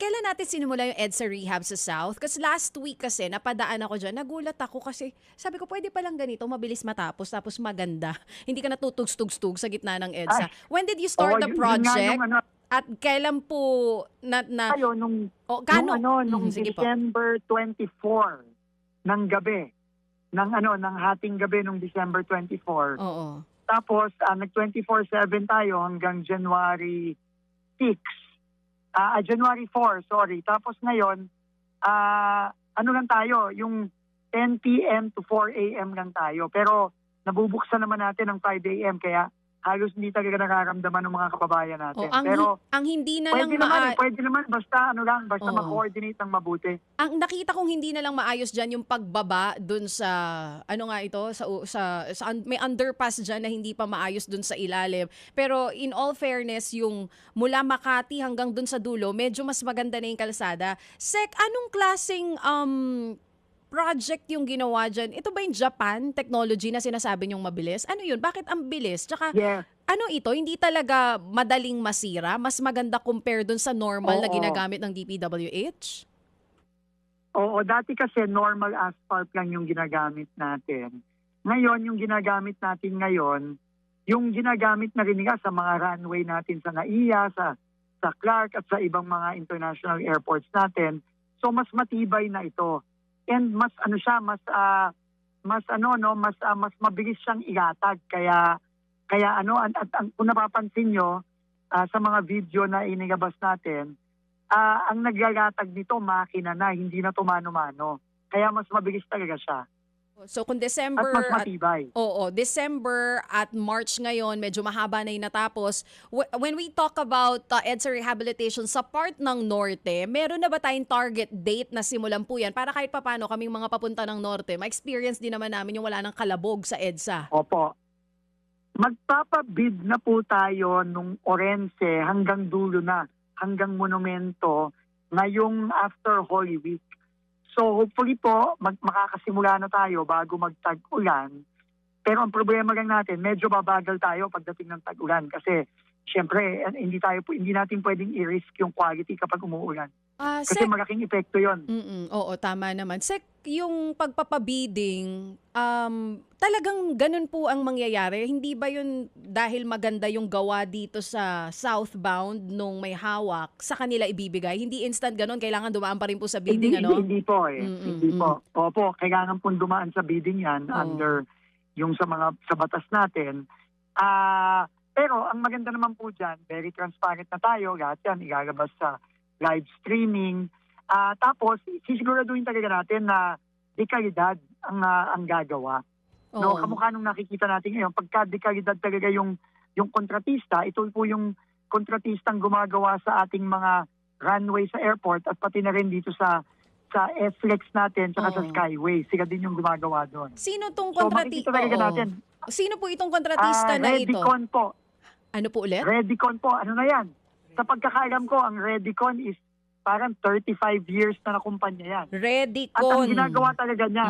kailan natin sinimula yung EDSA Rehab sa South? Kasi last week kasi, napadaan ako dyan, nagulat ako kasi sabi ko, pwede palang ganito, mabilis matapos, tapos maganda. Hindi ka natutugs-tugs-tug sa gitna ng EDSA. When did you start the yun nga project? yung ano, At kailan po tayo nung, kano? nung Sige po. December 24 ng gabi, ng hating gabi nung December 24. Oo. Tapos, nag 24/7 tayo hanggang January 6. January 4, sorry. Tapos ngayon, ano lang tayo, yung 10 p.m. to 4 a.m. lang tayo. Pero nabubuksan naman natin ng 5 a.m. kaya halos hindi talaga nararamdaman ng mga kababayan natin. Pero ang hindi na lang pwede naman basta ma-coordinate ng mabuti. Ang nakita kong hindi na lang maayos diyan yung pagbaba dun sa may underpass diyan na hindi pa maayos dun sa ilalim. Pero in all fairness, yung mula Makati hanggang dun sa dulo, medyo mas maganda na yung kalsada. Sek, anong klaseng project yung ginawa dyan? Ito ba yung Japan technology na sinasabi niyong mabilis? Ano yun? Bakit ang bilis? Tsaka, Yes. ano ito? Hindi talaga madaling masira? Mas maganda compare dun sa normal na ginagamit ng DPWH? Oo, dati kasi normal asphalt lang yung ginagamit natin. Ngayon, yung ginagamit natin ngayon, yung ginagamit na rin nga sa mga runway natin sa NAIA, sa Clark at sa ibang mga international airports natin. So, mas matibay na ito. And mas mas mabilis siyang ilatag kaya kung napapansin nyo sa mga video na inilabas natin, ang naglalatag nito makina na, hindi na tumano-mano, kaya mas mabilis talaga siya. So kung December at mas matibay. December at March ngayon, medyo mahaba na yung natapos. When we talk about EDSA rehabilitation sa part ng Norte, meron na ba tayong target date na simulan po yan para kahit papano kaming mga papunta ng Norte, ma-experience din naman namin yung wala ng kalabog sa EDSA? Opo. Magpapabid na po tayo nung Orense hanggang dulo na, hanggang Monumento ngayong after Holy Week. So hopefully po, makakasimula na tayo bago magtag-ulan. Pero ang problema lang natin, medyo babagal tayo pagdating ng tag-ulan kasi syempre hindi natin pwedeng i-risk yung quality kapag umuulan. Kasi malaking epekto yon. Oo, tama naman. Sek, yung pagpapabidding, talagang ganun po ang mangyayari? Hindi ba yun dahil maganda yung gawa dito sa southbound nung may hawak, sa kanila ibibigay? Hindi instant ganun, kailangan dumaan pa rin po sa bidding, ano? Hindi po eh. Hindi po. Opo, kailangan po dumaan sa bidding yan under yung sa batas natin. Pero ang maganda naman po dyan, very transparent na tayo. Lahat yan, ilalabas sa live streaming. Tapos, sisiguraduhin talaga natin na dekalidad ang gagawa. No, kamukha nung nakikita natin ngayon, pagka dekalidad talaga yung kontratista, ito po yung kontratistang gumagawa sa ating mga runway sa airport at pati na rin dito sa F-Flex natin saka sa Skyway. Sila din yung gumagawa doon. Sino tong So makikita talaga natin. Sino po itong kontratista na ito? Redicon po. Ano po ulit? Redicon po. Ano na yan? Sa pagkakaalam ko, ang Redicon is parang 35 years na kumpanya yan. Redicon. At ang ginagawa talaga niya,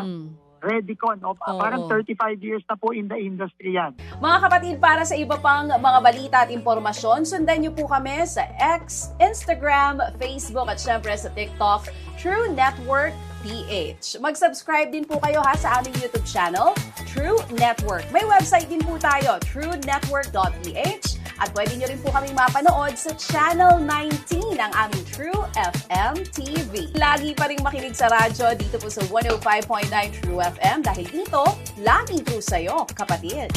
Redicon. Parang 35 years na po in the industry yan. Mga kapatid, para sa iba pang mga balita at impormasyon, sundan niyo po kami sa X, Instagram, Facebook at syempre sa TikTok, True Network PH. Mag-subscribe din po kayo sa aming YouTube channel, True Network. May website din po tayo, truenetwork.ph. At pwede nyo rin po kaming mapanood sa Channel 19 ng aming True FM TV. Lagi pa rin makinig sa radyo dito po sa 105.9 True FM dahil dito, lagi true sa'yo, kapatid.